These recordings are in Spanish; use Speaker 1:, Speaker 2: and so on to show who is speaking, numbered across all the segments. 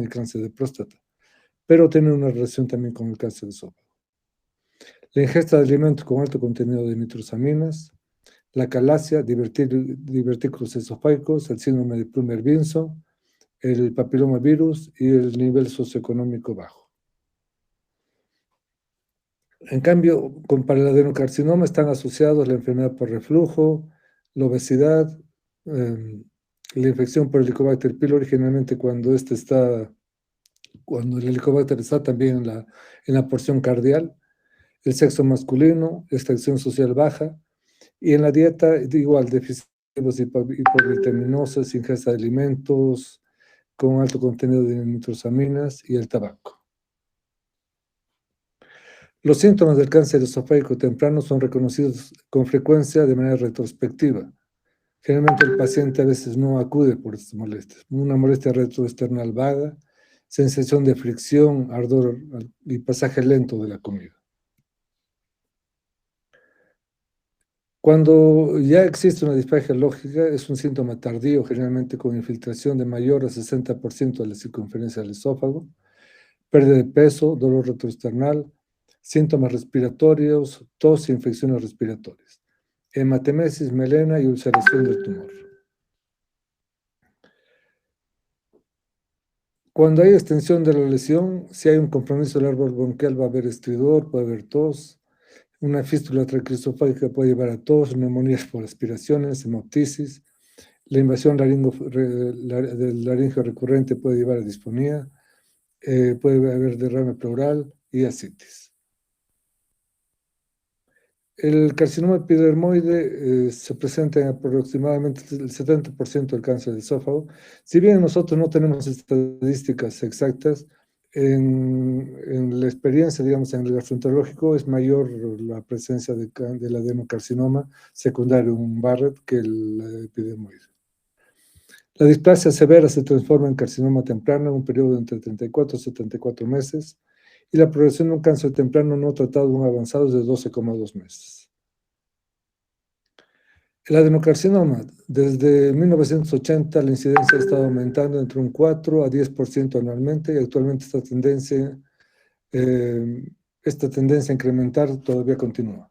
Speaker 1: el cáncer de próstata, pero tiene una relación también con el cáncer de esófago. La ingesta de alimentos con alto contenido de nitrosaminas, la calasia, divertículos esofágicos, el síndrome de Plummer-Vinson, el papilomavirus y el nivel socioeconómico bajo. En cambio, para el adenocarcinoma están asociados la enfermedad por reflujo, la obesidad, la infección por Helicobacter pylori, generalmente cuando el Helicobacter está también en la porción cardial, el sexo masculino, extracción social baja, y en la dieta igual, deficiencias hipovitaminosas, ingesta de alimentos con alto contenido de nitrosaminas y el tabaco. Los síntomas del cáncer esofágico temprano son reconocidos con frecuencia de manera retrospectiva. Generalmente el paciente a veces no acude por estas molestias. Una molestia retroesternal vaga, sensación de fricción, ardor y pasaje lento de la comida. Cuando ya existe una disfagia lógica, es un síntoma tardío, generalmente con infiltración de mayor a 60% de la circunferencia del esófago, pérdida de peso, dolor retroesternal, síntomas respiratorios, tos e infecciones respiratorias, hematemesis, melena y ulceración del tumor. Cuando hay extensión de la lesión, si hay un compromiso del árbol bronquial va a haber estridor, puede haber tos, una fístula traqueosofágica puede llevar a tos, neumonías por aspiraciones, hemoptisis, la invasión del laringio recurrente puede llevar a disfonía, puede haber derrame pleural y ascitis. El carcinoma epidermoide se presenta en aproximadamente el 70% del cáncer de esófago. Si bien nosotros no tenemos estadísticas exactas, en la experiencia, digamos, en el gastroenterológico es mayor la presencia del adenocarcinoma secundario, un Barrett, que el epidermoide. La displasia severa se transforma en carcinoma temprano en un periodo de entre 34 y 74 meses y la progresión de un cáncer temprano no tratado aún avanzado es de 12,2 meses. El adenocarcinoma, desde 1980 la incidencia ha estado aumentando entre un 4 a 10% anualmente y actualmente esta tendencia a incrementar todavía continúa.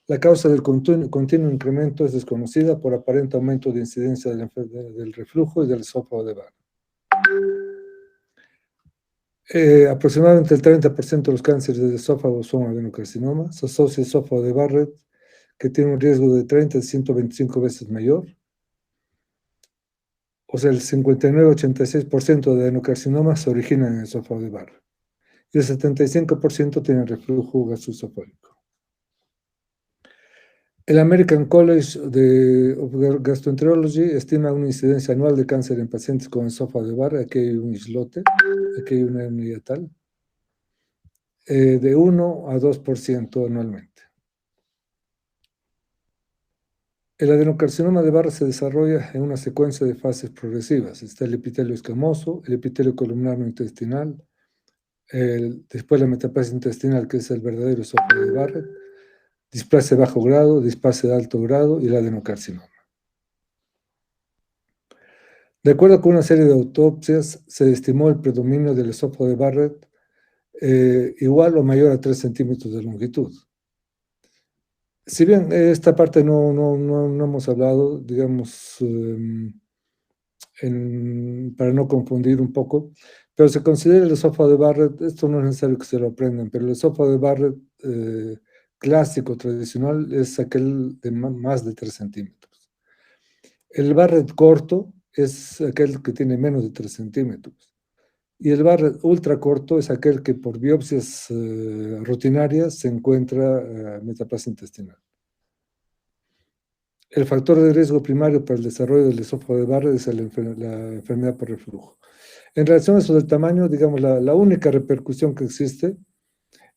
Speaker 1: La causa del continuo incremento es desconocida por aparente aumento de incidencia del reflujo y del esófago de Barrett. Aproximadamente el 30% de los cánceres de esófago son adenocarcinomas. Se asocia esófago de Barrett, que tiene un riesgo de 30 a 125 veces mayor. O sea, el 59-86% de adenocarcinomas se originan en el esófago de Barrett. Y el 75% tienen reflujo gastroesofágico. El American College of Gastroenterology estima una incidencia anual de cáncer en pacientes con esófago de Barrett, aquí hay un islote, aquí hay una unidad tal, de 1 a 2% anualmente. El adenocarcinoma de Barrett se desarrolla en una secuencia de fases progresivas. Está el epitelio escamoso, el epitelio columnar no intestinal, después la metaplasia intestinal, que es el verdadero esófago de Barrett, displasia de bajo grado, displasia de alto grado y el adenocarcinoma. De acuerdo con una serie de autopsias, se estimó el predominio del esófago de Barrett igual o mayor a 3 centímetros de longitud. Si bien esta parte no hemos hablado, digamos, para no confundir un poco, pero se considera el esófago de Barrett, esto no es necesario que se lo aprendan, pero el esófago de Barrett clásico, tradicional, es aquel de más de 3 centímetros. El Barrett corto es aquel que tiene menos de 3 centímetros. Y el Barrett ultra corto es aquel que por biopsias rutinarias se encuentra metaplasia intestinal. El factor de riesgo primario para el desarrollo del esófago de Barrett es la enfermedad por reflujo. En relación a eso del tamaño, digamos, la única repercusión que existe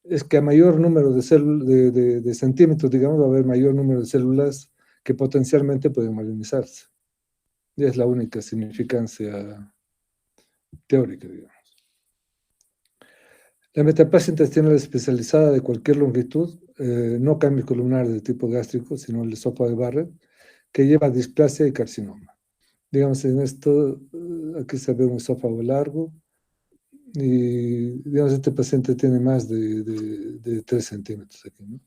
Speaker 1: es que a mayor número de centímetros, digamos, va a haber mayor número de células que potencialmente pueden malinizarse. Y es la única significancia teórica, digamos. La metaplasia intestinal especializada de cualquier longitud, no cambio columnar de tipo gástrico, sino el esófago de Barrett, que lleva displasia y carcinoma. Digamos, en esto, aquí se ve un esófago largo, Y, digamos, este paciente tiene más de 3 centímetros aquí, ¿no?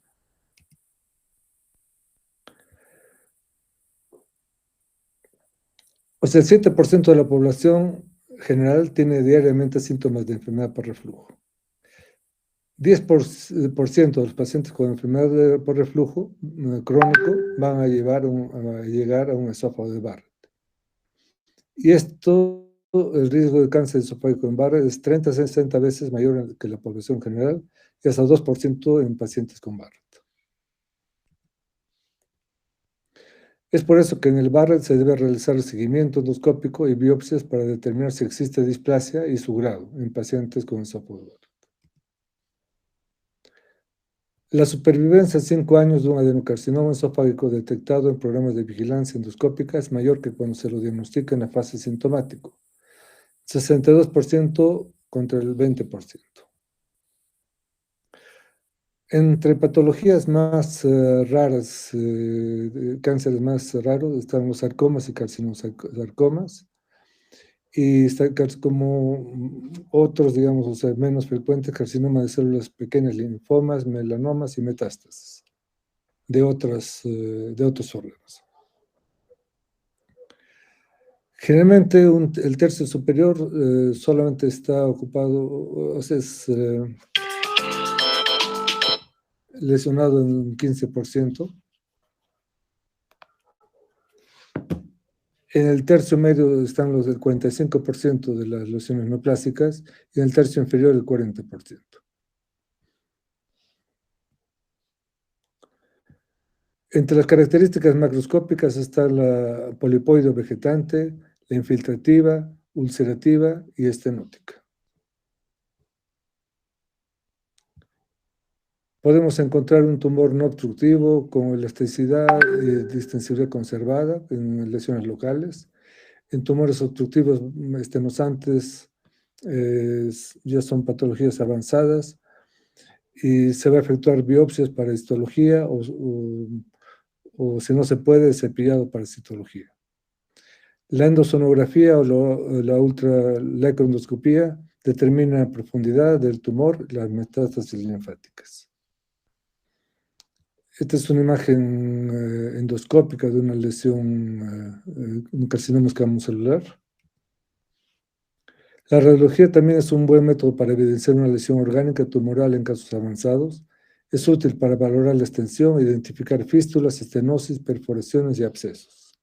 Speaker 1: O sea, el 7% de la población general tiene diariamente síntomas de enfermedad por reflujo. 10% de los pacientes con enfermedad por reflujo crónico van a llegar a un esófago de Barrett. Y esto, el riesgo de cáncer esofágico en Barrett es 30 a 60 veces mayor que la población general y hasta 2% en pacientes con Barrett. Es por eso que en el Barrett se debe realizar el seguimiento endoscópico y biopsias para determinar si existe displasia y su grado en pacientes con esófago de Barrett. La supervivencia a 5 años de un adenocarcinoma esofágico detectado en programas de vigilancia endoscópica es mayor que cuando se lo diagnostica en la fase sintomático, 62% contra el 20%. Entre patologías más raras, cánceres más raros, están los sarcomas y carcinosarcomas, y está como otros, digamos, o sea, menos frecuentes, carcinoma de células pequeñas, linfomas, melanomas y metástasis de otros órganos. Generalmente el tercio superior solamente está ocupado, o sea, es lesionado en un 15%. En el tercio medio están los del 45% de las lesiones neoplásicas y en el tercio inferior el 40%. Entre las características macroscópicas está la polipoide vegetante, la infiltrativa, ulcerativa y estenótica. Podemos encontrar un tumor no obstructivo con elasticidad y distensibilidad conservada en lesiones locales. En tumores obstructivos estenosantes ya son patologías avanzadas y se va a efectuar biopsias para histología o si no se puede, cepillado para citología. La endosonografía o la ecroendoscopía determina la profundidad del tumor, las metástasis linfáticas. Esta es una imagen endoscópica de una lesión, un carcinoma escamocelular. La radiología también es un buen método para evidenciar una lesión orgánica tumoral en casos avanzados. Es útil para valorar la extensión, identificar fístulas, estenosis, perforaciones y abscesos.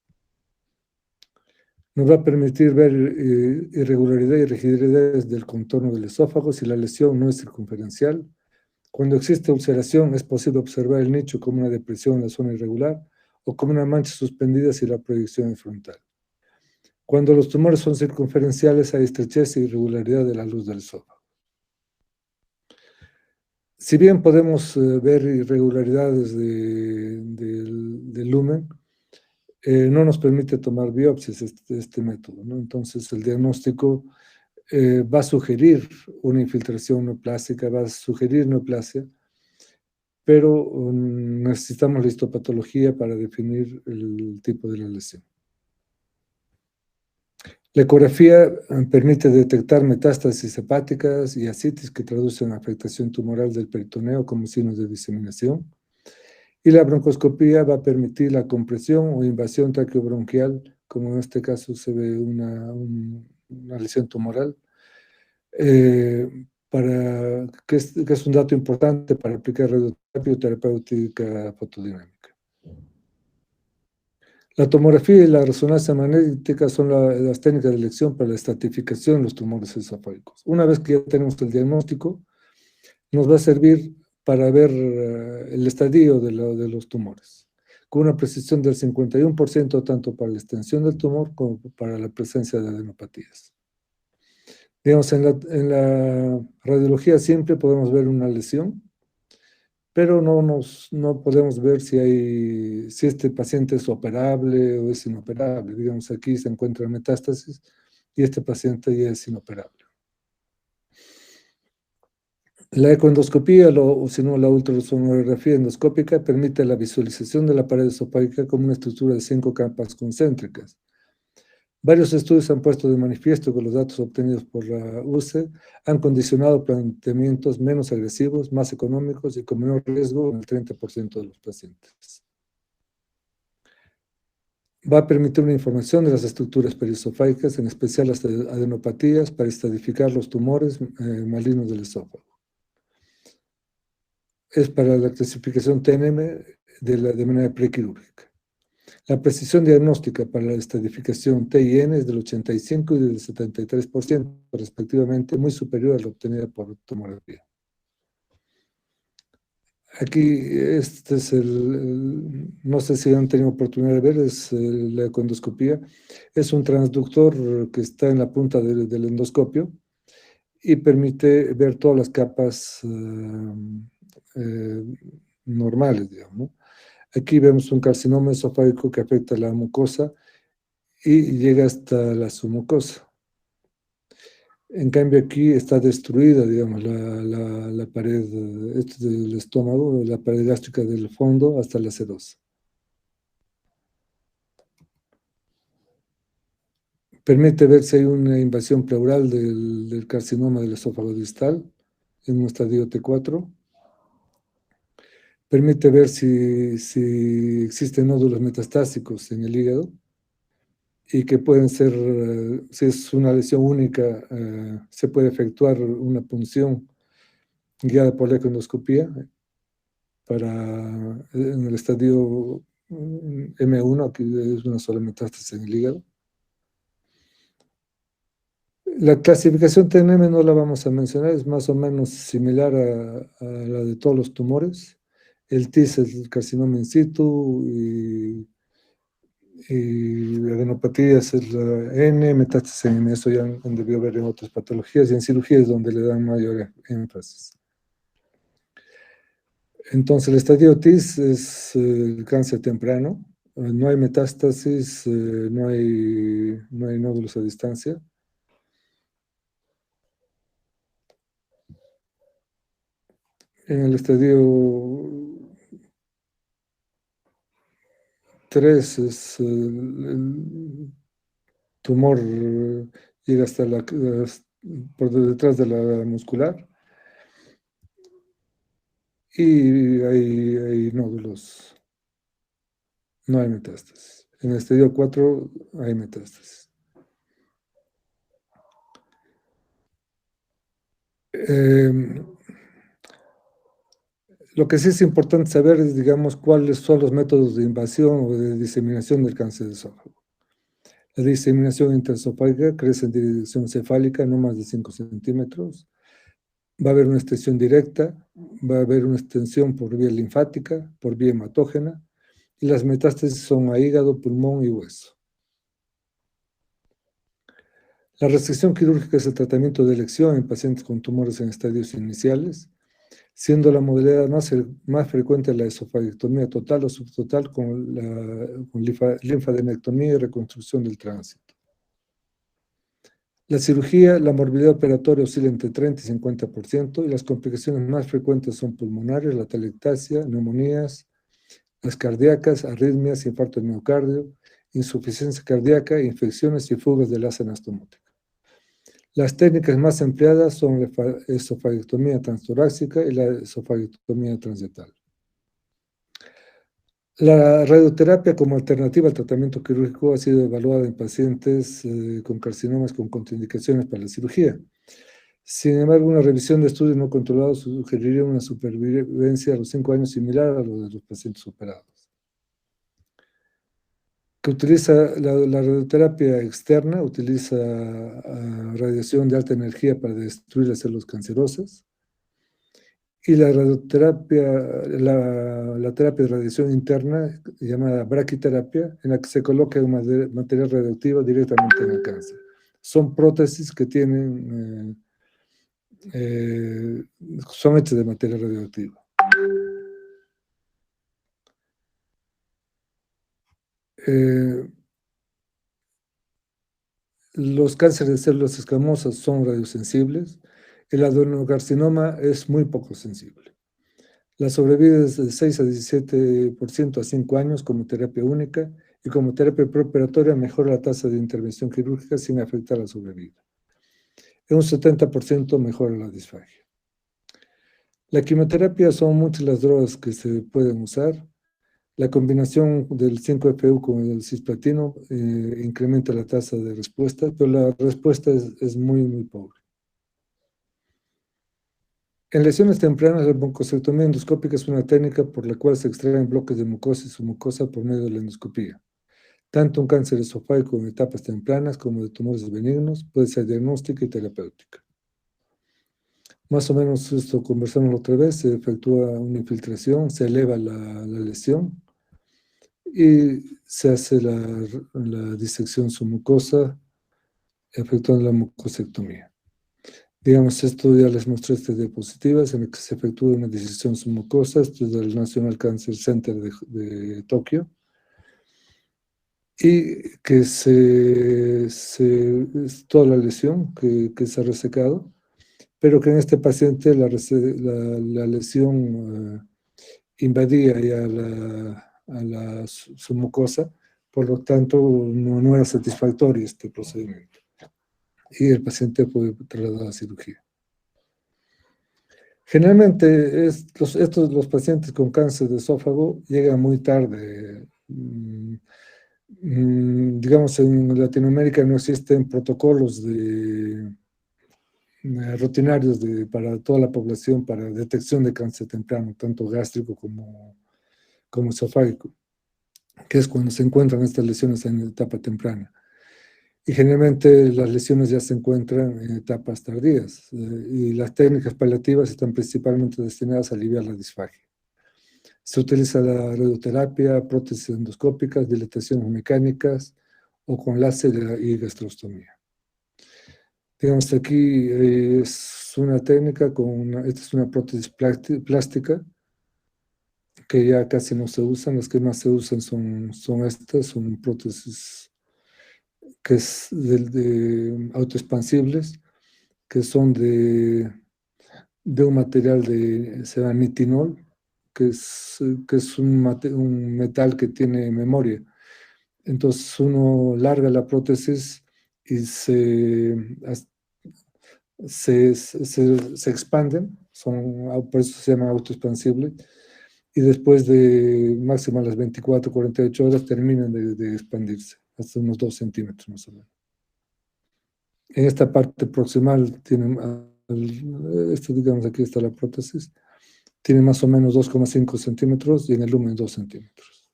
Speaker 1: Nos va a permitir ver irregularidad y rigidez del contorno del esófago si la lesión no es circunferencial. Cuando existe ulceración, es posible observar el nicho como una depresión en la zona irregular o como una mancha suspendida si la proyección es frontal. Cuando los tumores son circunferenciales, hay estrechez e irregularidad de la luz del esófago. Si bien podemos ver irregularidades del lumen, no nos permite tomar biopsias este método, ¿no? Entonces, el diagnóstico va a sugerir una infiltración neoplástica, va a sugerir neoplasia, pero necesitamos la histopatología para definir el tipo de la lesión. La ecografía permite detectar metástasis hepáticas y ascitis que traducen afectación tumoral del peritoneo como signos de diseminación. Y la broncoscopía va a permitir la compresión o invasión traqueobronquial, como en este caso se ve una lesión tumoral, que es un dato importante para aplicar radioterapia o terapéutica fotodinámica. La tomografía y la resonancia magnética son las técnicas de elección para la estratificación de los tumores esofágicos. Una vez que ya tenemos el diagnóstico, nos va a servir para ver el estadio de los tumores, con una precisión del 51% tanto para la extensión del tumor como para la presencia de adenopatías. Digamos, en la radiología simple podemos ver una lesión, pero no podemos ver si este paciente es operable o es inoperable. Digamos, aquí se encuentra metástasis y este paciente ya es inoperable. La ecoendoscopía, o si no la ultrasonografía endoscópica, permite la visualización de la pared esofágica como una estructura de 5 capas concéntricas, Varios estudios han puesto de manifiesto que los datos obtenidos por la UCE han condicionado planteamientos menos agresivos, más económicos y con menor riesgo en el 30% de los pacientes. Va a permitir una información de las estructuras periesofágicas, en especial las adenopatías, para estadificar los tumores malignos del esófago. Es para la clasificación TNM de manera prequirúrgica. La precisión diagnóstica para la estadificación T y N es del 85% y del 73%, respectivamente, muy superior a la obtenida por tomografía. Aquí, este es no sé si han tenido oportunidad de ver, es la econdoscopía. Es un transductor que está en la punta del endoscopio y permite ver todas las capas normales, digamos, ¿no? Aquí vemos un carcinoma esofágico que afecta la mucosa y llega hasta la submucosa. En cambio aquí está destruida, digamos, la pared del estómago, la pared gástrica del fondo hasta la sedosa. Permite ver si hay una invasión pleural del carcinoma del esófago distal en un estadio T4. Permite ver si existen nódulos metastásicos en el hígado y que pueden ser, si es una lesión única, se puede efectuar una punción guiada por la econdoscopía en el estadio M1, que es una sola metástasis en el hígado. La clasificación TNM no la vamos a mencionar, es más o menos similar a la de todos los tumores. El TIS es el carcinoma in situ y adenopatías es la N, metástasis en M, eso ya han debido ver en otras patologías y en cirugías donde le dan mayor énfasis. Entonces, el estadio TIS es el cáncer temprano, no hay metástasis, no hay nódulos a distancia. En el estadio 3 es el tumor, llega hasta por detrás de la muscular y hay nódulos, no hay metástasis. En el estadio 4 hay metástasis. Lo que sí es importante saber es, digamos, cuáles son los métodos de invasión o de diseminación del cáncer de esófago. La diseminación intraesofágica crece en dirección cefálica, no más de 5 centímetros. Va a haber una extensión directa, va a haber una extensión por vía linfática, por vía hematógena, y las metástasis son a hígado, pulmón y hueso. La resección quirúrgica es el tratamiento de elección en pacientes con tumores en estadios iniciales, siendo la modalidad más frecuente la esofagectomía total o subtotal con linfadenectomía y reconstrucción del tránsito. La cirugía, la morbilidad operatoria oscila entre 30 y 50% y las complicaciones más frecuentes son pulmonares, la atelectasia, neumonías, las cardíacas, arritmias, infarto de miocardio, insuficiencia cardíaca, infecciones y fugas del asa anastomótica. Las técnicas más empleadas son la esofagectomía transtorácica y la esofagectomía transrectal. La radioterapia como alternativa al tratamiento quirúrgico ha sido evaluada en pacientes con carcinomas con contraindicaciones para la cirugía. Sin embargo, una revisión de estudios no controlados sugeriría una supervivencia a los 5 años similar a lo de los pacientes operados. Que utiliza la radioterapia externa, utiliza radiación de alta energía para destruir las células cancerosas. Y la radioterapia, la terapia de radiación interna, llamada braquiterapia, en la que se coloca un material radioactivo directamente en el cáncer. Son prótesis que son hechas de material radioactivo. Los cánceres de células escamosas son radiosensibles. El adenocarcinoma es muy poco sensible. La sobrevida es de 6 a 17% a 5 años como terapia única y como terapia preoperatoria mejora la tasa de intervención quirúrgica sin afectar la sobrevida. En un 70% mejora la disfagia. La quimioterapia son muchas las drogas que se pueden usar. La combinación del 5-FU con el cisplatino incrementa la tasa de respuesta, pero la respuesta es muy, muy pobre. En lesiones tempranas, la broncosectomía endoscópica es una técnica por la cual se extraen bloques de mucosa y submucosa por medio de la endoscopía. Tanto un cáncer esofágico en etapas tempranas como de tumores benignos puede ser diagnóstica y terapéutica. Más o menos esto conversamos otra vez, se efectúa una infiltración, se eleva la lesión y se hace la disección submucosa efectuando la mucosectomía. Digamos, esto ya les mostré estas diapositivas en las que se efectúa una disección submucosa. Esto es del National Cancer Center de Tokio. Y que es toda la lesión que se ha resecado, pero que en este paciente la lesión invadía ya su mucosa, por lo tanto no era satisfactorio este procedimiento. Y el paciente fue trasladado a cirugía. Generalmente los pacientes con cáncer de esófago llegan muy tarde. Digamos, en Latinoamérica no existen protocolos rutinarios para toda la población para detección de cáncer temprano, tanto gástrico como esofágico, que es cuando se encuentran estas lesiones en etapa temprana. Y generalmente las lesiones ya se encuentran en etapas tardías y las técnicas paliativas están principalmente destinadas a aliviar la disfagia. Se utiliza la radioterapia, prótesis endoscópicas, dilataciones mecánicas o con láser y gastrostomía. Digamos, aquí es una técnica esta es una prótesis plástica que ya casi no se usan. Las que más se usan son estas, son prótesis que es de autoexpansibles, que son de un material se llama nitinol, que es un metal que tiene memoria. Entonces uno larga la prótesis y se expanden, por eso se llama autoexpansible, y después de máximo a las 24, 48 horas terminan de expandirse, hasta unos 2 centímetros más o menos. En esta parte proximal, digamos, aquí está la prótesis, tiene más o menos 2,5 centímetros y en el lumen 2 centímetros.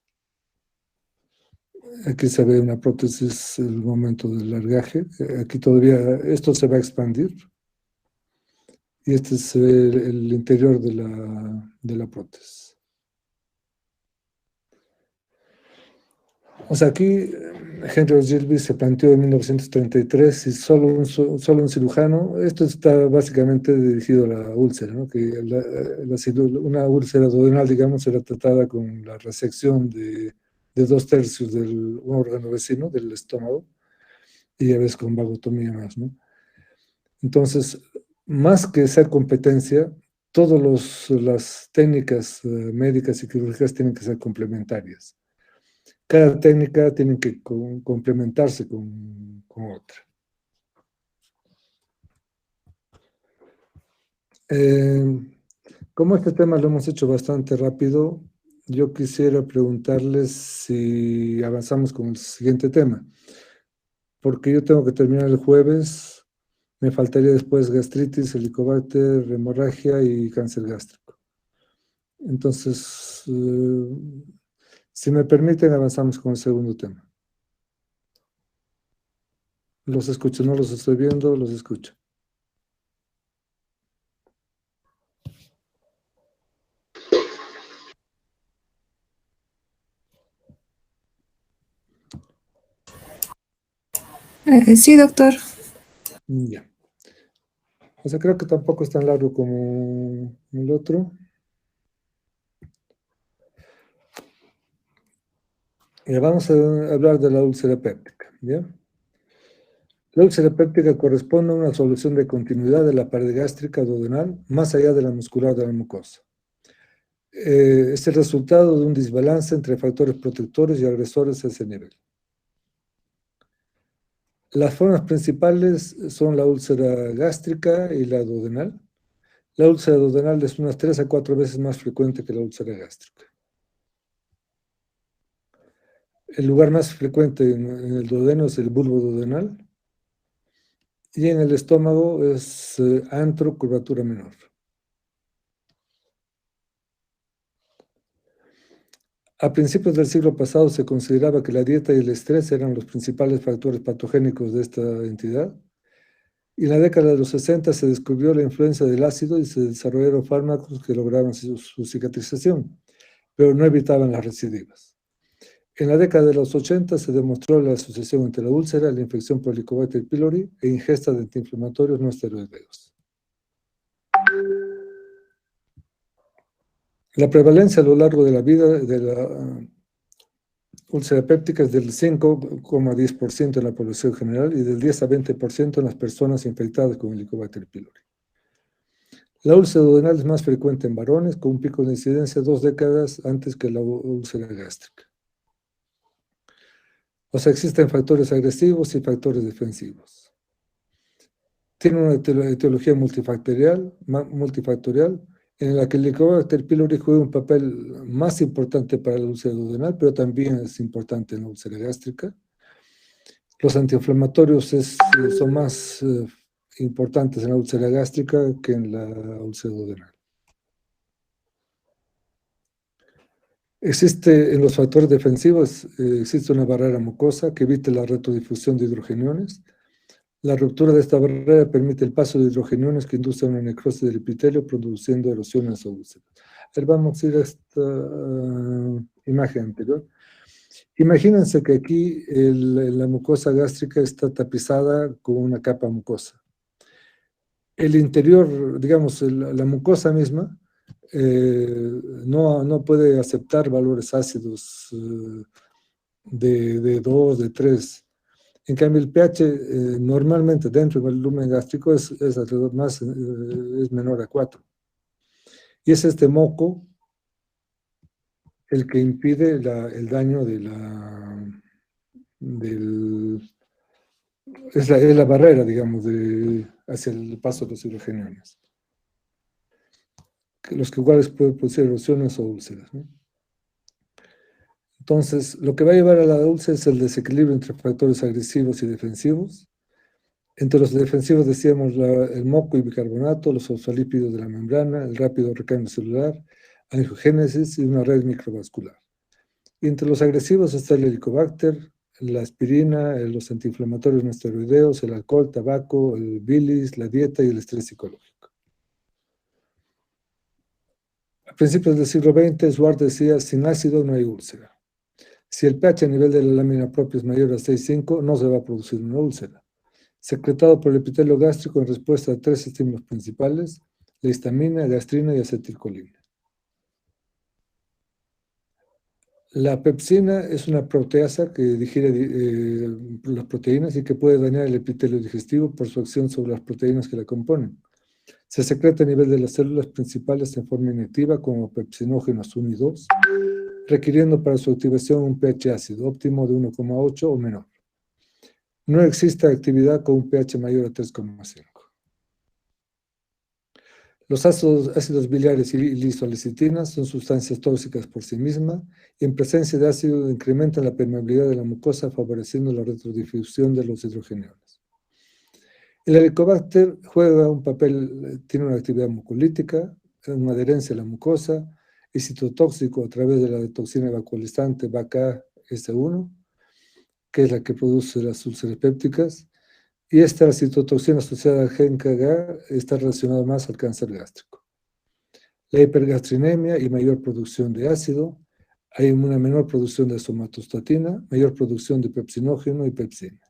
Speaker 1: Aquí se ve una prótesis el momento del largaje. Aquí todavía esto se va a expandir. Y este es el interior de la prótesis. O sea, aquí Henry Ogilvy se planteó en 1933 y solo un cirujano, esto está básicamente dirigido a la úlcera, ¿no? Que una úlcera duodenal, digamos, era tratada con la resección de 2/3 del órgano vecino, del estómago, y a veces con vagotomía más, ¿no? Entonces, más que ser competencia, todas las técnicas médicas y quirúrgicas tienen que ser complementarias. Cada técnica tiene que complementarse con otra. Como este tema lo hemos hecho bastante rápido, yo quisiera preguntarles si avanzamos con el siguiente tema, porque yo tengo que terminar el jueves, me faltaría después gastritis, helicobacter, hemorragia y cáncer gástrico. Entonces, si me permiten, avanzamos con el segundo tema. Los escucho, no los estoy viendo, los escucho.
Speaker 2: Sí, doctor.
Speaker 1: Ya. O sea, creo que tampoco es tan largo como el otro. Y vamos a hablar de la úlcera péptica, ¿ya? La úlcera péptica corresponde a una solución de continuidad de la pared gástrica duodenal más allá de la muscular de la mucosa. Es el resultado de un desbalance entre factores protectores y agresores a ese nivel. Las formas principales son la úlcera gástrica y la duodenal. La úlcera duodenal es unas 3 a 4 veces más frecuente que la úlcera gástrica. El lugar más frecuente en el duodeno es el bulbo duodenal y en el estómago es antro, curvatura menor. A principios del siglo pasado se consideraba que la dieta y el estrés eran los principales factores patogénicos de esta entidad. Y en la década de los 60 se descubrió la influencia del ácido y se desarrollaron fármacos que lograban su cicatrización, pero no evitaban las recidivas. En la década de los 80 se demostró la asociación entre la úlcera, la infección por Helicobacter pylori e ingesta de antiinflamatorios no esteroideos. La prevalencia a lo largo de la vida de la úlcera péptica es del 5,10% en la población general y del 10 a 20% en las personas infectadas con Helicobacter pylori. La úlcera duodenal es más frecuente en varones, con un pico de incidencia 2 décadas antes que la úlcera gástrica. O sea, existen factores agresivos y factores defensivos. Tiene una etiología multifactorial en la que el Helicobacter pylori juega un papel más importante para la úlcera duodenal, pero también es importante en la úlcera gástrica. Los antiinflamatorios son más importantes en la úlcera gástrica que en la úlcera duodenal. En los factores defensivos, existe una barrera mucosa que evita la retrodifusión de hidrogeniones. La ruptura de esta barrera permite el paso de hidrogeniones que inducen una necrosis del epitelio, produciendo erosiones o úlceras. A ver, vamos a ir a esta imagen anterior. Imagínense que aquí la mucosa gástrica está tapizada con una capa mucosa. El interior, digamos, la mucosa misma, no puede aceptar valores ácidos de 2, de 3. En cambio, el pH normalmente dentro del lumen gástrico es alrededor más, es menor a 4. Y es este moco el que impide el daño es la barrera, digamos, hacia el paso de los hidrogeniones. Los que iguales pueden producir erosiones o úlceras, ¿no? Entonces, lo que va a llevar a la úlcera es el desequilibrio entre factores agresivos y defensivos. Entre los defensivos decíamos el moco y bicarbonato, los fosfolípidos de la membrana, el rápido recambio celular, angiogénesis y una red microvascular. Y entre los agresivos está el helicobacter, la aspirina, los antiinflamatorios no esteroideos, el alcohol, tabaco, el bilis, la dieta y el estrés psicológico. A principios del siglo XX, Swart decía, sin ácido no hay úlcera. Si el pH a nivel de la lámina propia es mayor a 6,5, no se va a producir una úlcera. Secretado por el epitelio gástrico en respuesta a 3 estímulos principales, la histamina, gastrina y acetilcolina. La pepsina es una proteasa que digiere las proteínas y que puede dañar el epitelio digestivo por su acción sobre las proteínas que la componen. Se secreta a nivel de las células principales en forma inactiva como pepsinógenos 1 y 2, requiriendo para su activación un pH ácido óptimo de 1,8 o menor. No existe actividad con un pH mayor a 3,5. Los ácidos biliares y lisolecitina son sustancias tóxicas por sí mismas y en presencia de ácido incrementan la permeabilidad de la mucosa favoreciendo la retrodifusión de los hidrogeniones. El helicobacter juega un papel, tiene una actividad mucolítica, una adherencia a la mucosa, es citotóxico a través de la toxina vacuolizante BAK-S1, que es la que produce las úlceras pépticas, y esta citotoxina asociada al gen KGA está relacionada más al cáncer gástrico. La hipergastrinemia y mayor producción de ácido, hay una menor producción de somatostatina, mayor producción de pepsinógeno y pepsina.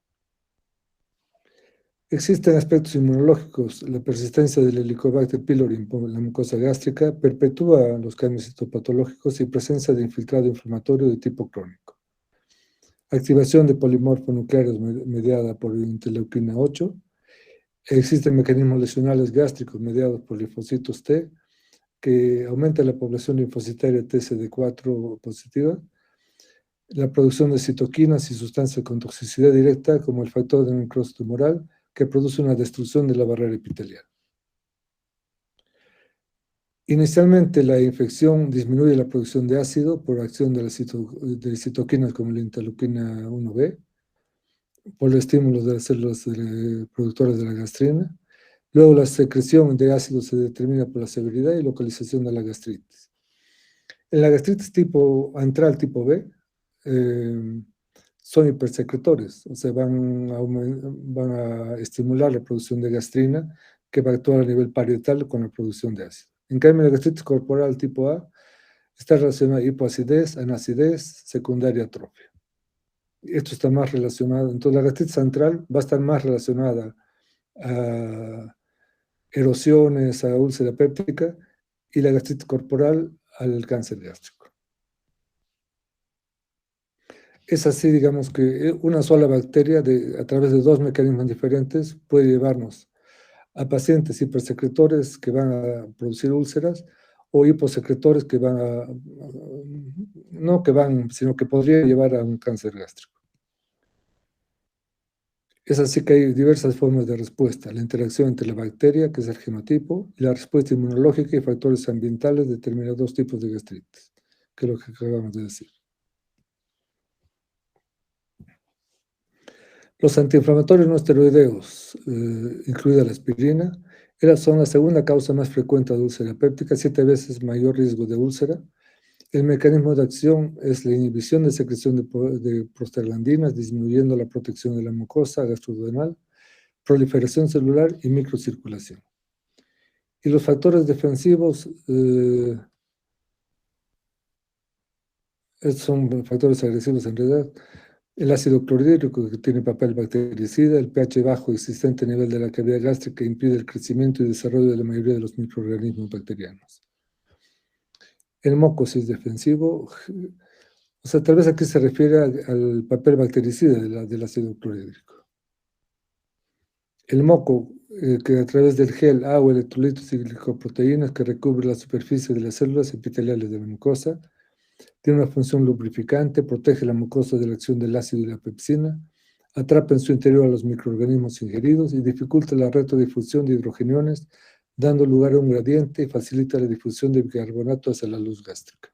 Speaker 1: Existen aspectos inmunológicos. La persistencia del Helicobacter pylori en la mucosa gástrica perpetúa los cambios citopatológicos y presencia de infiltrado inflamatorio de tipo crónico. Activación de polimorfonucleares mediada por interleuquina 8. Existen mecanismos lesionales gástricos mediados por linfocitos T que aumenta la población linfocitaria TCD4 positiva, la producción de citoquinas y sustancias con toxicidad directa, como el factor de necrosis tumoral, que produce una destrucción de la barrera epitelial. Inicialmente, la infección disminuye la producción de ácido por acción de citoquinas como la interleuquina 1B, por los estímulos de las células productoras de la gastrina. Luego, la secreción de ácido se determina por la severidad y localización de la gastritis. En la gastritis antral tipo B, son hipersecretores, o sea, van a estimular la producción de gastrina, que va a actuar a nivel parietal con la producción de ácido. En cambio, la gastritis corporal tipo A está relacionada a hipoacidez, anacidez, secundaria atrofia. Esto está más relacionado, entonces la gastritis central va a estar más relacionada a erosiones, a úlcera péptica, y la gastritis corporal al cáncer gástrico. Es así, digamos, que una sola bacteria a través de dos mecanismos diferentes puede llevarnos a pacientes hipersecretores que van a producir úlceras o hiposecretores que no que van, sino que podrían llevar a un cáncer gástrico. Es así que hay diversas formas de respuesta. La interacción entre la bacteria, que es el genotipo, y la respuesta inmunológica y factores ambientales determinan dos tipos de gastritis, que es lo que acabamos de decir. Los antiinflamatorios no esteroideos, incluida la aspirina, son la segunda causa más frecuente de úlcera péptica, 7 veces mayor riesgo de úlcera. El mecanismo de acción es la inhibición de secreción de prostaglandinas, disminuyendo la protección de la mucosa gastroduodenal, proliferación celular y microcirculación. Y los factores defensivos estos son factores agresivos en realidad. El ácido clorhídrico, que tiene papel bactericida, el pH bajo existente a nivel de la cavidad gástrica impide el crecimiento y desarrollo de la mayoría de los microorganismos bacterianos. El moco sí es defensivo, o sea, tal vez aquí se refiere al papel bactericida del ácido clorhídrico. El moco, que a través del gel, agua, electrolitos y glicoproteínas que recubre la superficie de las células epiteliales de la mucosa, tiene una función lubrificante, protege la mucosa de la acción del ácido y la pepsina, atrapa en su interior a los microorganismos ingeridos y dificulta la retrodifusión de hidrogeniones, dando lugar a un gradiente y facilita la difusión de bicarbonato hacia la luz gástrica.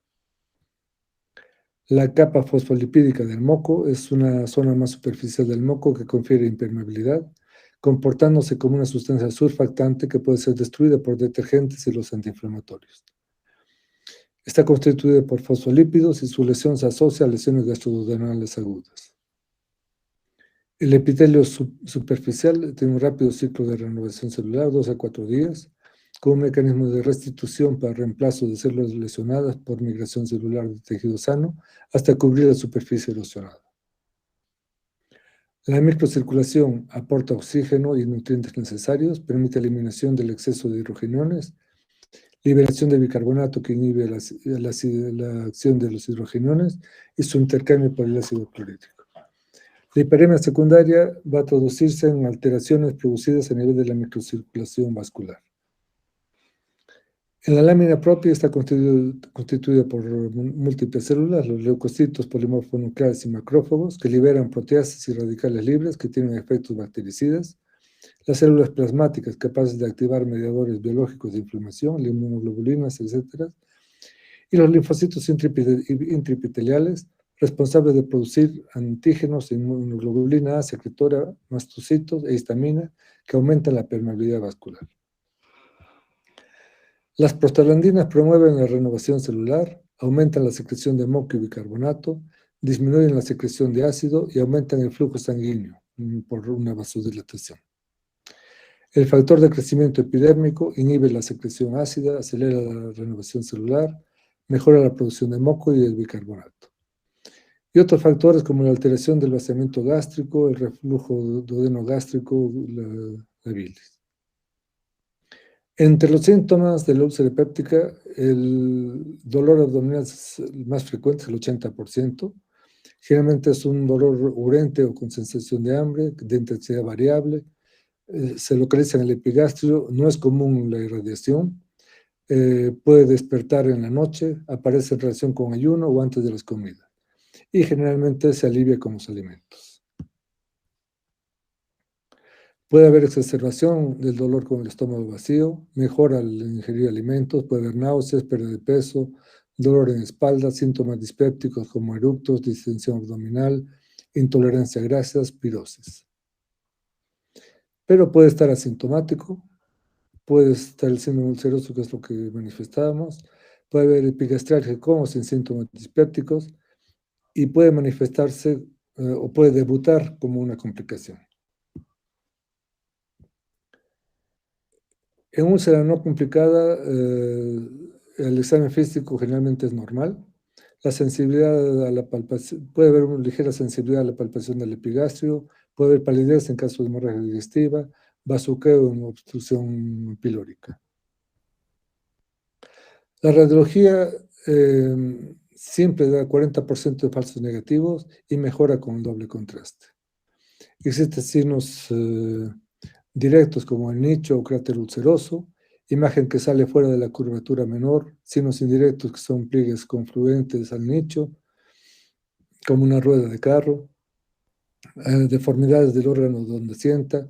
Speaker 1: La capa fosfolipídica del moco es una zona más superficial del moco que confiere impermeabilidad, comportándose como una sustancia surfactante que puede ser destruida por detergentes y los antiinflamatorios. Está constituida por fosfolípidos y su lesión se asocia a lesiones gastroduodenales agudas. El epitelio superficial tiene un rápido ciclo de renovación celular, 2 a 4 días, con un mecanismo de restitución para reemplazo de células lesionadas por migración celular de tejido sano hasta cubrir la superficie erosionada. La microcirculación aporta oxígeno y nutrientes necesarios, permite eliminación del exceso de hidrogeniones, liberación de bicarbonato que inhibe la acción de los hidrogeniones y su intercambio por el ácido clorhídrico. La hiperemia secundaria va a traducirse en alteraciones producidas a nivel de la microcirculación vascular. En la lámina propia está constituida por múltiples células, los leucocitos, polimorfonucleares y macrófagos, que liberan proteasas y radicales libres que tienen efectos bactericidas, las células plasmáticas capaces de activar mediadores biológicos de inflamación, inmunoglobulinas, etc., y los linfocitos intraepiteliales, responsables de producir antígenos, inmunoglobulina A, secretora, mastocitos e histamina, que aumentan la permeabilidad vascular. Las prostaglandinas promueven la renovación celular, aumentan la secreción de moco y bicarbonato, disminuyen la secreción de ácido y aumentan el flujo sanguíneo por una vasodilatación. El factor de crecimiento epidérmico inhibe la secreción ácida, acelera la renovación celular, mejora la producción de moco y el bicarbonato. Y otros factores como la alteración del vaciamiento gástrico, el reflujo duodeno-gástrico, la bilis. Entre los síntomas de la úlcera péptica, el dolor abdominal es el más frecuente, el 80%. Generalmente es un dolor urente o con sensación de hambre, de intensidad variable. Se localiza en el epigastrio, no es común la irradiación. puede despertar en la noche, aparece en relación con ayuno o antes de las comidas. Y generalmente se alivia con los alimentos. Puede haber exacerbación del dolor con el estómago vacío, mejora al ingerir alimentos, puede haber náuseas, pérdida de peso, dolor en espalda, síntomas dispépticos como eructos, distensión abdominal, intolerancia a grasas, pirosis. Pero puede estar asintomático, puede estar el síndrome ulceroso, que es lo que manifestábamos, puede haber epigastralgia con o sin síntomas dispépticos y puede manifestarse o puede debutar como una complicación. En úlcera no complicada, el examen físico generalmente es normal. La sensibilidad a la palpación, puede haber una ligera sensibilidad a la palpación del epigastrio, puede haber palidez en caso de hemorragia digestiva, bazuqueo en obstrucción pilórica. La radiología siempre da 40% de falsos negativos y mejora con el doble contraste. Existen signos directos como el nicho o cráter ulceroso, imagen que sale fuera de la curvatura menor, signos indirectos que son pliegues confluentes al nicho, como una rueda de carro, deformidades del órgano donde sienta,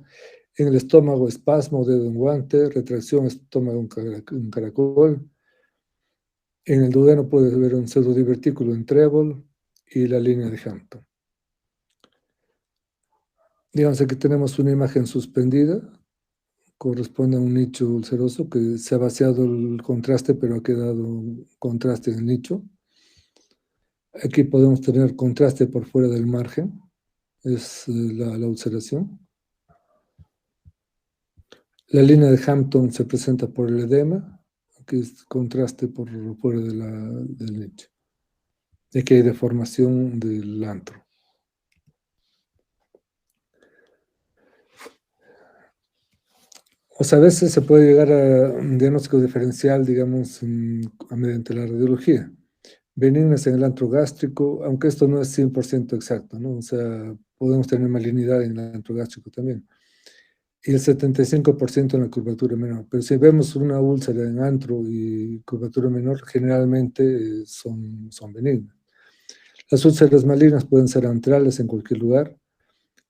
Speaker 1: en el estómago espasmo, dedo en guante, retracción estómago en caracol, en el duodeno puede haber un pseudodivertículo en trébol y la línea de Hampton. Digamos, aquí tenemos una imagen suspendida, corresponde a un nicho ulceroso que se ha vaciado el contraste, pero ha quedado contraste en el nicho. Aquí podemos tener contraste por fuera del margen, es la ulceración. La línea de Hampton se presenta por el edema, que es contraste por fuera del nicho. Y aquí hay deformación del antro. O sea, a veces se puede llegar a un diagnóstico diferencial, digamos, mediante la radiología. Benignas en el antro gástrico, aunque esto no es 100% exacto, ¿no? O sea, podemos tener malignidad en el antro gástrico también. Y el 75% en la curvatura menor. Pero si vemos una úlcera en antro y curvatura menor, generalmente son benignas. Las úlceras malignas pueden ser antrales en cualquier lugar.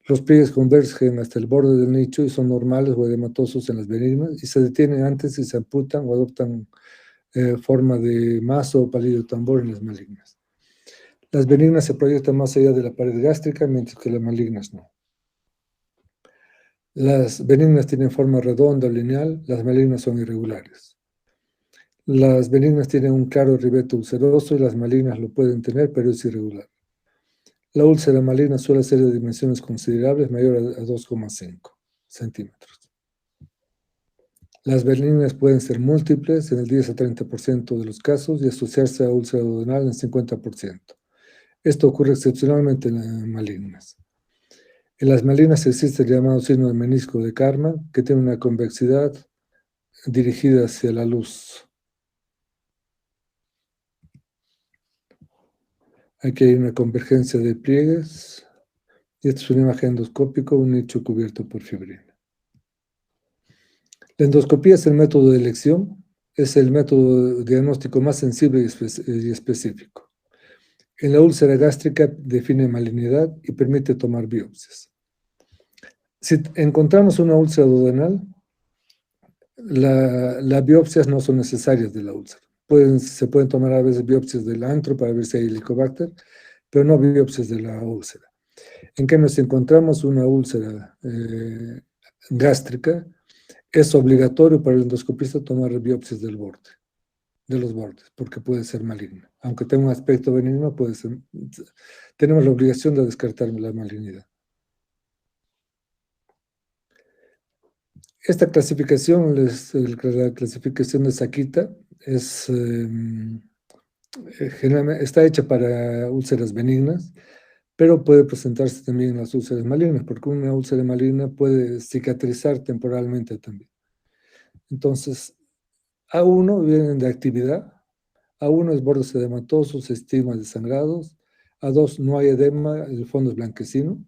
Speaker 1: Los pliegues convergen hasta el borde del nicho y son normales o edematosos en las benignas y se detienen antes y se amputan o adoptan forma de mazo o palillo tambor en las malignas. Las benignas se proyectan más allá de la pared gástrica, mientras que las malignas no. Las benignas tienen forma redonda o lineal, las malignas son irregulares. Las benignas tienen un claro ribete ulceroso y las malignas lo pueden tener, pero es irregular. La úlcera maligna suele ser de dimensiones considerables, mayor a 2,5 centímetros. Las benignas pueden ser múltiples en el 10 a 30% de los casos y asociarse a úlcera duodenal en 50%. Esto ocurre excepcionalmente en las malignas. En las malignas existe el llamado signo de menisco de Karman, que tiene una convexidad dirigida hacia la luz. Aquí hay una convergencia de pliegues y esta es una imagen endoscópica, un nicho cubierto por fibrina. La endoscopía es el método de elección, es el método diagnóstico más sensible y específico. En la úlcera gástrica define malignidad y permite tomar biopsias. Si encontramos una úlcera duodenal, las biopsias no son necesarias de la úlcera. Se pueden tomar a veces biopsias del antro para ver si hay helicobacter, pero no biopsias de la úlcera. En cambio, si encontramos una úlcera gástrica, es obligatorio para el endoscopista tomar biopsias del borde, de los bordes, porque puede ser maligna. Aunque tenga un aspecto benigno, tenemos la obligación de descartar la malignidad. Esta clasificación, la clasificación de Sakita, generalmente está hecha para úlceras benignas, pero puede presentarse también en las úlceras malignas, porque una úlcera maligna puede cicatrizar temporalmente también. Entonces, A1 vienen de actividad, A1 es bordes edematosos, estigmas desangrados, A2 no hay edema, el fondo es blanquecino,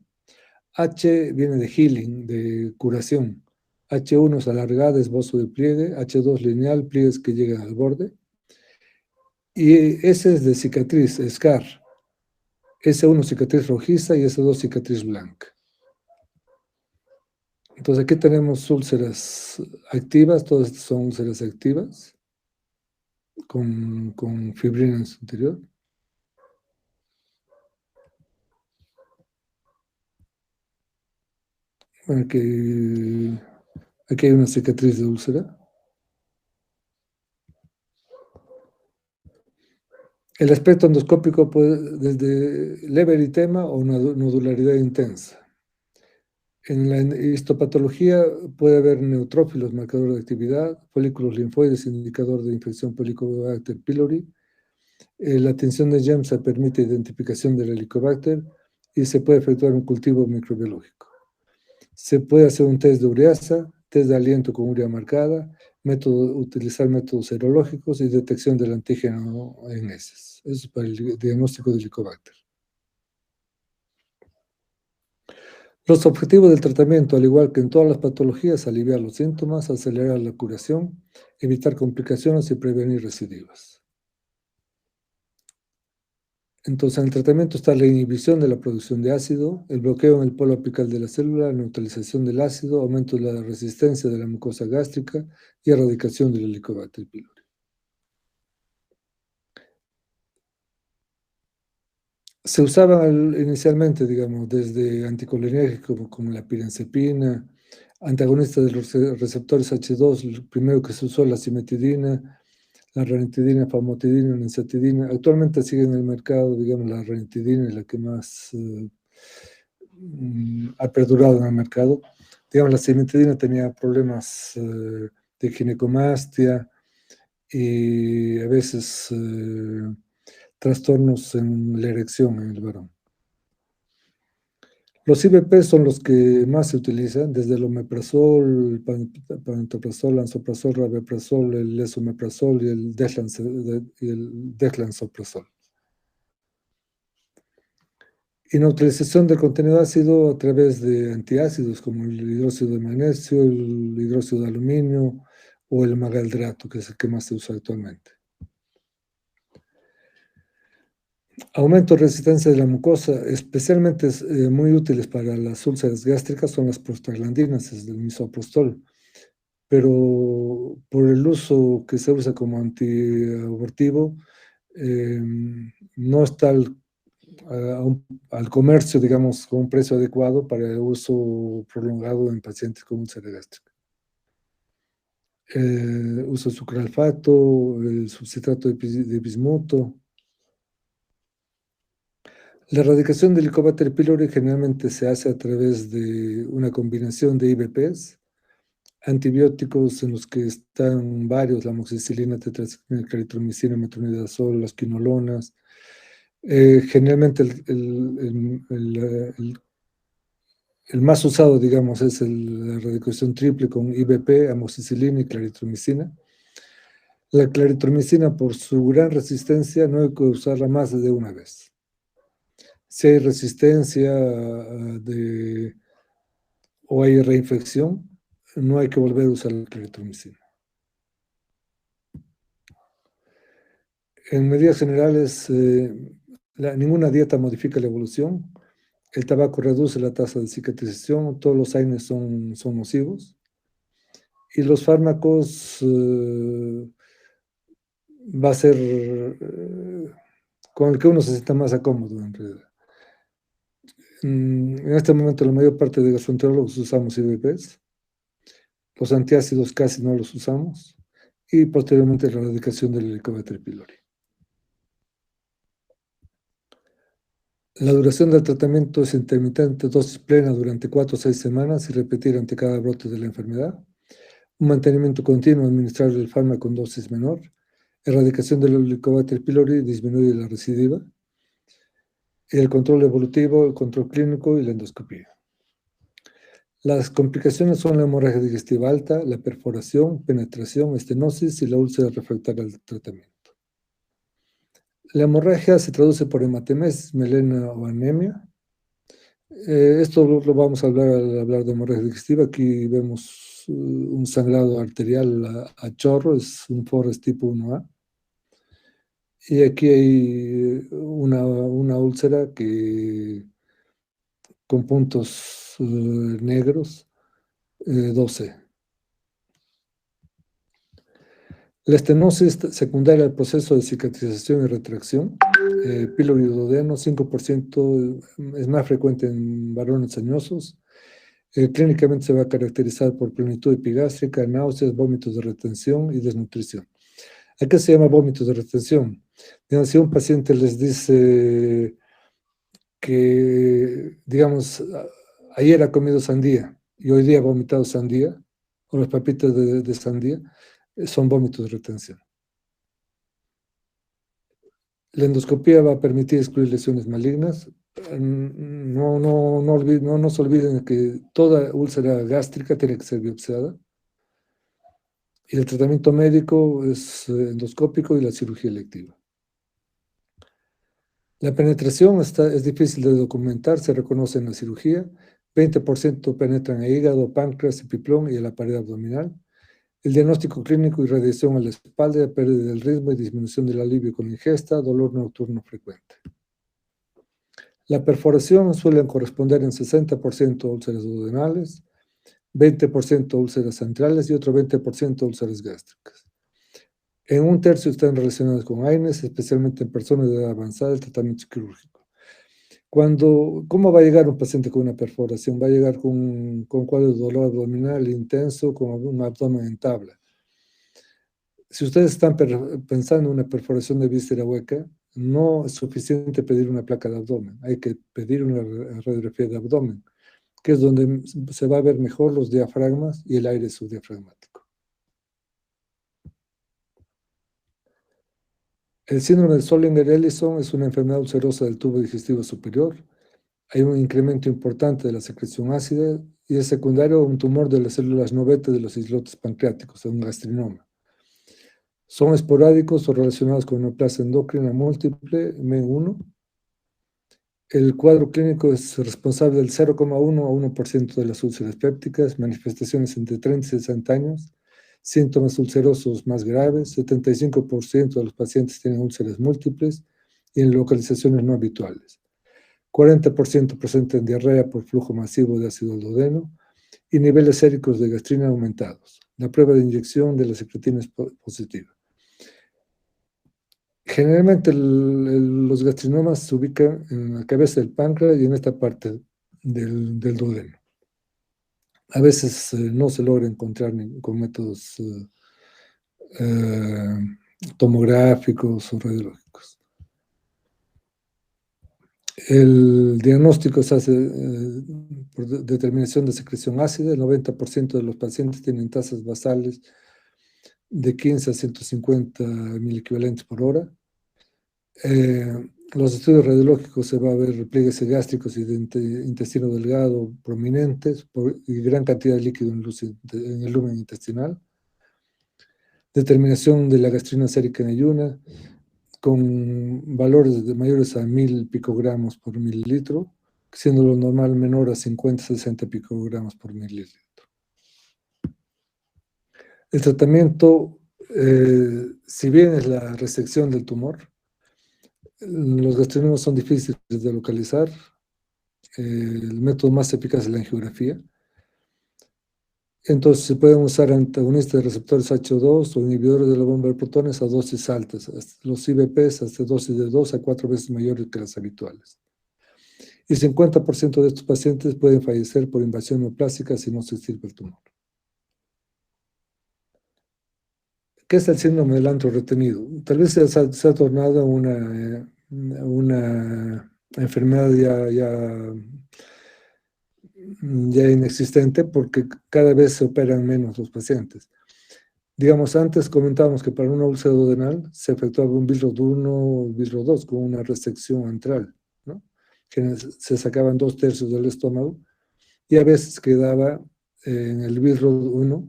Speaker 1: H viene de healing, de curación, H1 es alargada, esbozo de pliegue, H2 lineal, pliegues que llegan al borde, y S es de cicatriz, scar, S1 cicatriz rojiza y S2 cicatriz blanca. Entonces aquí tenemos úlceras activas, todas estas son úlceras activas, con fibrina en su interior. Bueno, aquí hay una cicatriz de úlcera. El aspecto endoscópico puede desde leve eritema o una nodularidad intensa. En la histopatología puede haber neutrófilos, marcador de actividad, folículos linfoides, indicador de infección por Helicobacter pylori. La tinción de GEMSA permite identificación del Helicobacter y se puede efectuar un cultivo microbiológico. Se puede hacer un test de ureasa, test de aliento con urea marcada, utilizar métodos serológicos y detección del antígeno en heces. Eso es para el diagnóstico del Helicobacter. Los objetivos del tratamiento, al igual que en todas las patologías, aliviar los síntomas, acelerar la curación, evitar complicaciones y prevenir recidivas. Entonces, en el tratamiento está la inhibición de la producción de ácido, el bloqueo en el polo apical de la célula, neutralización del ácido, aumento de la resistencia de la mucosa gástrica y erradicación del Helicobacter pylori. Se usaban inicialmente, digamos, desde anticolinérgicos como la pirenzepina, antagonistas de los receptores H2, el primero que se usó la cimetidina, la ranitidina, famotidina, nizatidina. Actualmente sigue en el mercado, digamos, la ranitidina es la que más ha perdurado en el mercado. Digamos, la cimetidina tenía problemas de ginecomastia y a veces trastornos en la erección en el varón. Los IVP son los que más se utilizan, desde el omeprazol, pantoprazol, lansoprazol, rabeprazol, el esomeprazol y el dexlansoprazol. Y la utilización del contenido ácido a través de antiácidos como el hidróxido de magnesio, el hidróxido de aluminio o el magaldrato, que es el que más se usa actualmente. Aumento de resistencia de la mucosa, especialmente muy útiles para las úlceras gástricas son las prostaglandinas, es del misoprostol, pero por el uso que se usa como antiabortivo, no está al comercio, digamos, con un precio adecuado para el uso prolongado en pacientes con úlcera gástrica. Uso de sucralfato, el subcitrato de bismuto. La erradicación del Helicobacter pylori generalmente se hace a través de una combinación de IVPs, antibióticos en los que están varios, la amoxicilina, tetracyclina, claritromicina, metronidazol, las quinolonas. Generalmente el más usado, digamos, es la erradicación triple con IVP, amoxicilina y claritromicina. La claritromicina, por su gran resistencia, no hay que usarla más de una vez. Si hay resistencia o hay reinfección, no hay que volver a usar la claritromicina. En medidas generales, ninguna dieta modifica la evolución. El tabaco reduce la tasa de cicatrización, todos los AINES son nocivos. Y los fármacos va a ser con el que uno se sienta más acómodo en realidad. En este momento la mayor parte de gastroenterólogos usamos IVPs, los antiácidos casi no los usamos, y posteriormente la erradicación del Helicobacter pylori. La duración del tratamiento es intermitente, dosis plena durante 4 o 6 semanas y repetir ante cada brote de la enfermedad. Un mantenimiento continuo, administrar el fármaco en dosis menor. Erradicación del Helicobacter pylori disminuye la recidiva. Y el control evolutivo, el control clínico y la endoscopía. Las complicaciones son la hemorragia digestiva alta, la perforación, penetración, estenosis y la úlcera refractaria al tratamiento. La hemorragia se traduce por hematemesis, melena o anemia. Esto lo vamos a hablar al hablar de hemorragia digestiva. Aquí vemos un sangrado arterial a chorro, es un Forest tipo 1A. Y aquí hay una úlcera con puntos negros, 12. La estenosis secundaria al proceso de cicatrización y retracción, pílori duodeno, 5%, es más frecuente en varones añosos. Clínicamente se va a caracterizar por plenitud epigástrica, náuseas, vómitos de retención y desnutrición. ¿A qué se llama vómitos de retención? Digamos, si un paciente les dice que, digamos, ayer ha comido sandía y hoy día ha vomitado sandía, o las papitas de sandía, son vómitos de retención. La endoscopía va a permitir excluir lesiones malignas. No nos olviden que toda úlcera gástrica tiene que ser biopsiada. Y el tratamiento médico es endoscópico y la cirugía electiva. La penetración es difícil de documentar, se reconoce en la cirugía. 20% penetran a hígado, páncreas, epiplón y a la pared abdominal. El diagnóstico clínico: irradiación a la espalda, pérdida del ritmo y disminución del alivio con la ingesta, dolor nocturno frecuente. La perforación suele corresponder en 60% a úlceras duodenales, 20% úlceras centrales y otro 20% úlceras gástricas. En un tercio están relacionadas con AINES, especialmente en personas de edad avanzada, el tratamiento quirúrgico. ¿Cómo va a llegar un paciente con una perforación? Va a llegar con cuadro de dolor abdominal intenso, con un abdomen en tabla. Si ustedes están pensando en una perforación de víscera hueca, no es suficiente pedir una placa de abdomen, hay que pedir una radiografía de abdomen, que es donde se va a ver mejor los diafragmas y el aire subdiafragmático. El síndrome de Zollinger-Ellison es una enfermedad ulcerosa del tubo digestivo superior. Hay un incremento importante de la secreción ácida y es secundario a un tumor de las células no beta de los islotes pancreáticos, un gastrinoma. Son esporádicos o relacionados con neoplasia endocrina múltiple, MEN1. El cuadro clínico es responsable del 0,1 a 1% de las úlceras pépticas, manifestaciones entre 30 y 60 años, síntomas ulcerosos más graves, 75% de los pacientes tienen úlceras múltiples y en localizaciones no habituales. 40% presentan diarrea por flujo masivo de ácido duodeno y niveles séricos de gastrina aumentados. La prueba de inyección de la secretina es positiva. Generalmente los gastrinomas se ubican en la cabeza del páncreas y en esta parte del duodeno. A veces no se logra encontrar con métodos tomográficos o radiológicos. El diagnóstico se hace por determinación de secreción ácida. El 90% de los pacientes tienen tasas basales de 15 a 150 milequivalentes por hora. Los estudios radiológicos se va a ver pliegues gástricos y de intestino delgado prominentes y gran cantidad de líquido en el lumen intestinal. Determinación de la gastrina sérica en ayuna con valores de mayores a 1000 picogramos por mililitro, siendo lo normal menor a 50-60 picogramos por mililitro. El tratamiento, si bien es la resección del tumor, los gastrinomas son difíciles de localizar. El método más eficaz es la angiografía. Entonces se pueden usar antagonistas de receptores H2 o inhibidores de la bomba de protones a dosis altas, los IBPs hasta dosis de 2 a 4 veces mayores que las habituales. Y 50% de estos pacientes pueden fallecer por invasión neoplástica si no se extirpa el tumor. ¿Qué es el síndrome del antro retenido? Tal vez se ha tornado una enfermedad ya inexistente porque cada vez se operan menos los pacientes. Digamos, antes comentábamos que para una úlcera duodenal se efectuaba un Billroth 1 o Billroth 2 con una resección antral, ¿no? Que se sacaban 2/3 del estómago y a veces quedaba en el Billroth 1,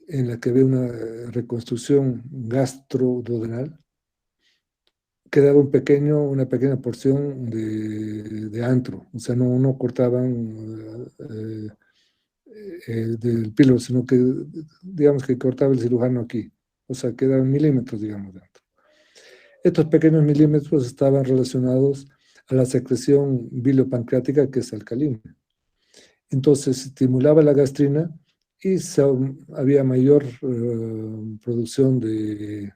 Speaker 1: en la que había una reconstrucción gastroduodenal, quedaba una pequeña porción de antro, o sea, no cortaban del píloro, sino que, digamos, que cortaba el cirujano aquí. O sea, quedaban milímetros, digamos, dentro. Estos pequeños milímetros estaban relacionados a la secreción biliopancreática, que es alcalina. Entonces, estimulaba la gastrina y había mayor producción de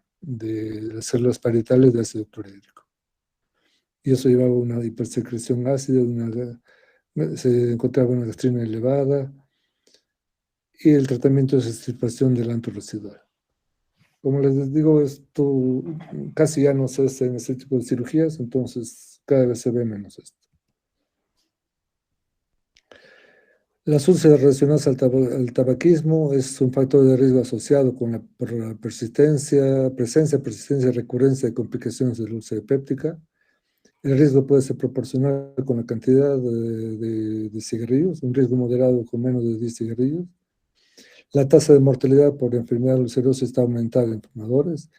Speaker 1: las células parietales de ácido clorhídrico. Y eso llevaba a una hipersecreción ácida, se encontraba una gastrina elevada y el tratamiento es extirpación del anto residual. Como les digo, esto casi ya no se hace en este tipo de cirugías, entonces cada vez se ve menos esto. Las úlceras relacionadas al tabaquismo es un factor de riesgo asociado con por la persistencia y recurrencia de complicaciones de la úlcera péptica. El riesgo puede ser proporcional con la cantidad de cigarrillos, un riesgo moderado con menos de 10 cigarrillos. La tasa de mortalidad por enfermedad ulcerosa está aumentada en fumadores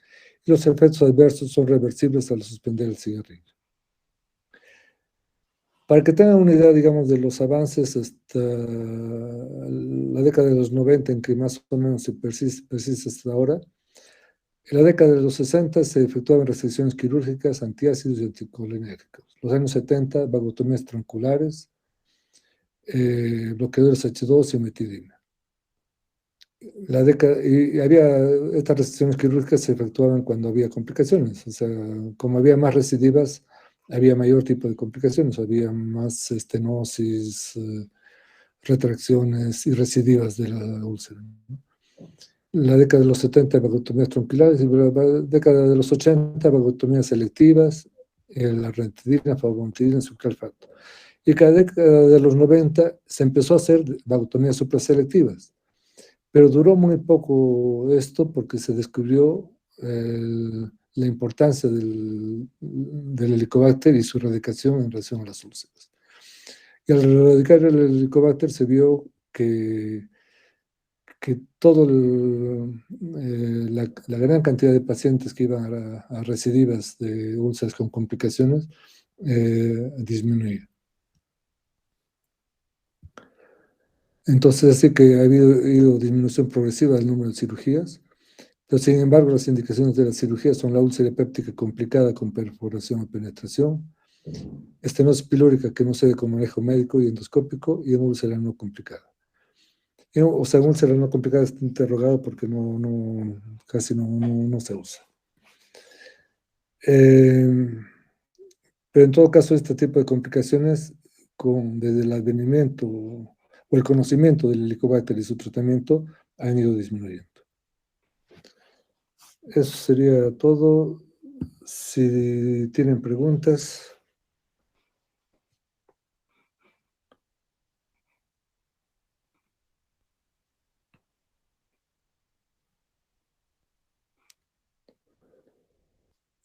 Speaker 1: y los efectos adversos son reversibles al suspender el cigarrillo. Para que tengan una idea, digamos, de los avances hasta la década de los 90, en que más o menos se persiste hasta ahora, en la década de los 60 se efectuaban restricciones quirúrgicas, antiácidos y anticolinérgicos. Los años 70, vagotomías tronculares, bloqueadores H2 y metidina. Y había estas restricciones quirúrgicas se efectuaban cuando había complicaciones, o sea, como había más recidivas, había mayor tipo de complicaciones, había más estenosis, retracciones y recidivas de la úlcera, ¿no? La década de los 70, vagotomías tronculares, y la década de los 80, vagotomías selectivas, la ranitidina, fagontidina, sucralfato. Y cada década de los 90 se empezó a hacer vagotomías supraselectivas. Pero duró muy poco esto porque se descubrió la importancia del helicobacter y su erradicación en relación a las úlceras. Y al erradicar el helicobacter se vio que la gran cantidad de pacientes que iban a recidivas de úlceras con complicaciones disminuía. Entonces, así que ha habido disminución progresiva del número de cirugías. Pero, sin embargo, las indicaciones de la cirugía son la úlcera péptica complicada con perforación o penetración, estenosis pilórica que no se ve con manejo médico y endoscópico, y una úlcera no complicada. O sea, una úlcera no complicada está interrogado porque casi no se usa. Pero en todo caso, este tipo de complicaciones, desde el advenimiento o el conocimiento del Helicobacter y su tratamiento, han ido disminuyendo. Eso sería todo. Si tienen preguntas.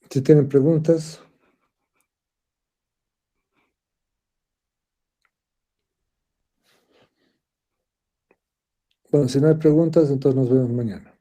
Speaker 1: Si tienen preguntas. Bueno, si no hay preguntas, entonces nos vemos mañana.